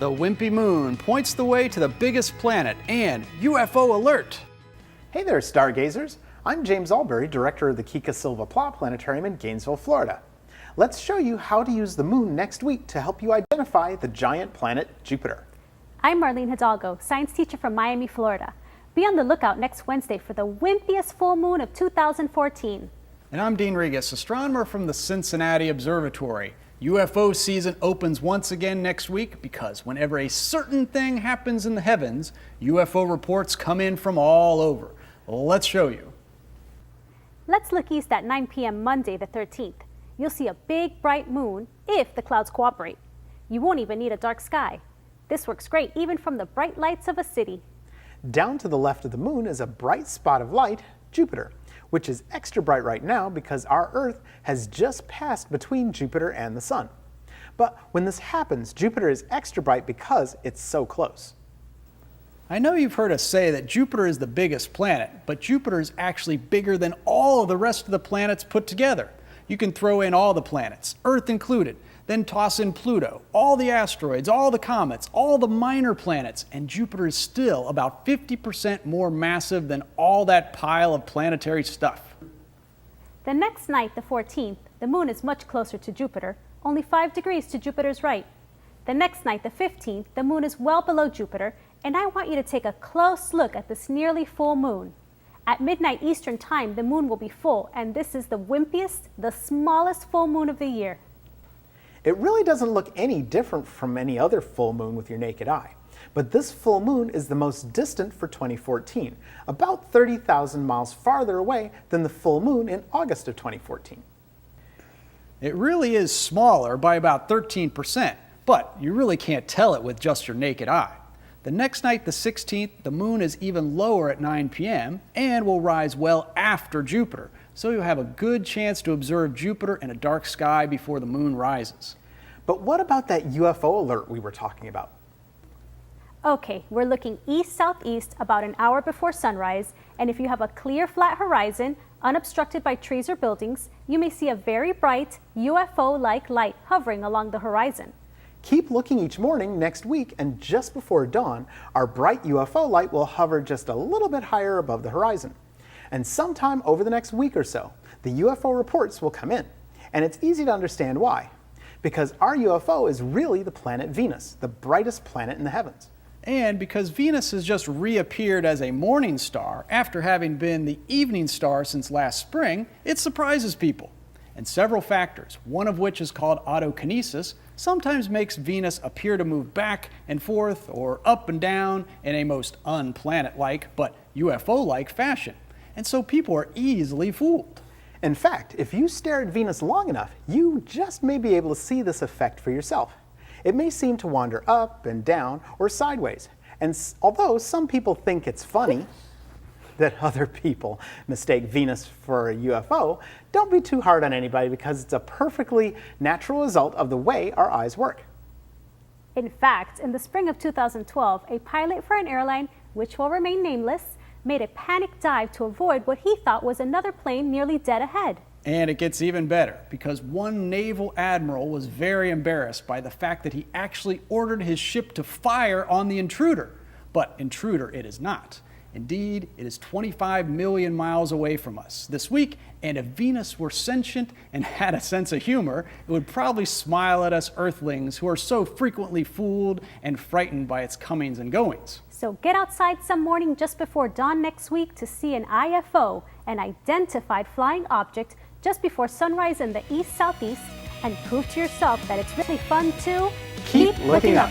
The Wimpy moon points the way to the biggest planet and UFO alert. Hey there, stargazers. I'm James Albury, director of the Kika Silva Pla Planetarium in Gainesville, Florida. Let's show you how to use the moon next week to help you identify the giant planet Jupiter. I'm Marlene Hidalgo, science teacher from Miami, Florida. Be on the lookout next Wednesday for the wimpiest full moon of 2014. And I'm Dean Regas, astronomer from the Cincinnati Observatory. UFO season opens once again next week because whenever a certain thing happens in the heavens, UFO reports come in from all over. Let's show you. Let's look east at 9 p.m. Monday the 13th. You'll see a big bright moon if the clouds cooperate. You won't even need a dark sky. This works great even from the bright lights of a city. Down to the left of the moon is a bright spot of light, Jupiter, which is extra bright right now because our Earth has just passed between Jupiter and the Sun. But when this happens, Jupiter is extra bright because it's so close. I know you've heard us say that Jupiter is the biggest planet, but Jupiter is actually bigger than all of the rest of the planets put together. You can throw in all the planets, Earth included, then toss in Pluto, all the asteroids, all the comets, all the minor planets, and Jupiter is still about 50% more massive than all that pile of planetary stuff. The next night, the 14th, the moon is much closer to Jupiter, only 5 degrees to Jupiter's right. The next night, the 15th, the moon is well below Jupiter, and I want you to take a close look at this nearly full moon. At midnight Eastern time, the moon will be full, and this is the wimpiest, the smallest full moon of the year. It really doesn't look any different from any other full moon with your naked eye. But this full moon is the most distant for 2014, about 30,000 miles farther away than the full moon in August of 2014. It really is smaller by about 13%, but you really can't tell it with just your naked eye. The next night, the 16th, the moon is even lower at 9 p.m. and will rise well after Jupiter, so you'll have a good chance to observe Jupiter in a dark sky before the moon rises. But what about that UFO alert we were talking about? Okay, we're looking east-southeast about an hour before sunrise, and if you have a clear flat horizon, unobstructed by trees or buildings, you may see a very bright UFO-like light hovering along the horizon. Keep looking each morning next week, and just before dawn, our bright UFO light will hover just a little bit higher above the horizon. And sometime over the next week or so, the UFO reports will come in. And it's easy to understand why. Because our UFO is really the planet Venus, the brightest planet in the heavens. And because Venus has just reappeared as a morning star after having been the evening star since last spring, it surprises people. And several factors, one of which is called autokinesis, sometimes makes Venus appear to move back and forth or up and down in a most unplanet-like but UFO-like fashion. And so people are easily fooled. In fact, if you stare at Venus long enough, you just may be able to see this effect for yourself. It may seem to wander up and down or sideways. And although some people think it's funny that other people mistake Venus for a UFO, don't be too hard on anybody because it's a perfectly natural result of the way our eyes work. In fact, in the spring of 2012, a pilot for an airline, which will remain nameless, made a panic dive to avoid what he thought was another plane nearly dead ahead. And it gets even better because one naval admiral was very embarrassed by the fact that he actually ordered his ship to fire on the intruder. But intruder it is not. Indeed, it is 25 million miles away from us this week, and if Venus were sentient and had a sense of humor, it would probably smile at us Earthlings who are so frequently fooled and frightened by its comings and goings. So get outside some morning just before dawn next week to see an IFO, an identified flying object, just before sunrise in the east-southeast, and prove to yourself that it's really fun to keep looking up.